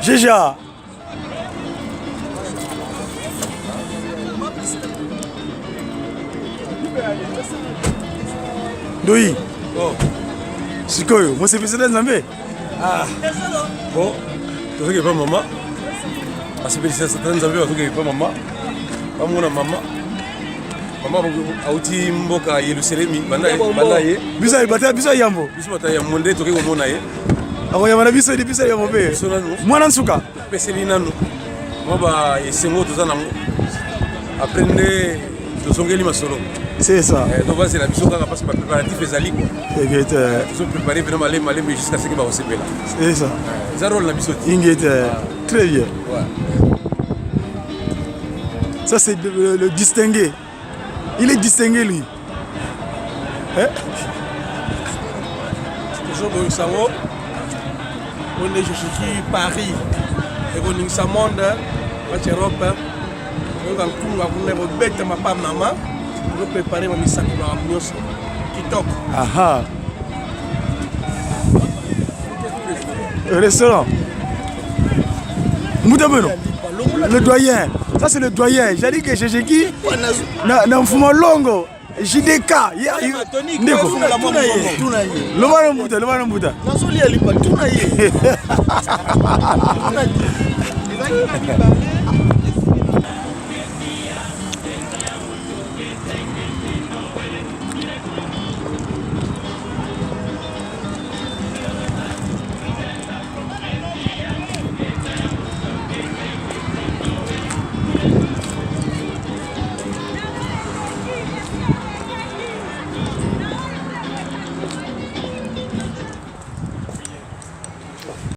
Jeja. Doi. Oh. Sikoyo, moi c'est président Zambé. Ah. Bon. Tu sais que pas maman. Parce que c'est certain Zambé, tu sais que pas maman. Pas mon maman. Maman auti mboka Yerusalemi banda ye. Bisa ibata bisa yambo. Bisa bata ya monde to ke mona ye. Ako yamana bisa di bisa yambo be. Mwana nsuka. Peseli nanu. Maba yesengo to zanango. Aprendre to songeli masolo. C'est ça. Donc c'est la mission parce que préparatif les ali quoi. Ils ont préparé vraiment les mais jusqu'à ce que va recevoir là. C'est ça. Ça rôle la mission. Très bien. Ouais. Ça c'est le distingué. Il est distingué lui. Hein? Toujours dans Sango. On est chez Paris. Et on est dans le monde, en Europe. On est bête ma femme maman. On préparer ma mission pour la mission. Kitoko. Ah. Restaurant. Moutabeno. Le doyen. Ça c'est le doyen. J'ai dit que j'ai qui na mfumo longo. JDK. Ndeko. Lomana mbuta. Nazoli alipa tunaye.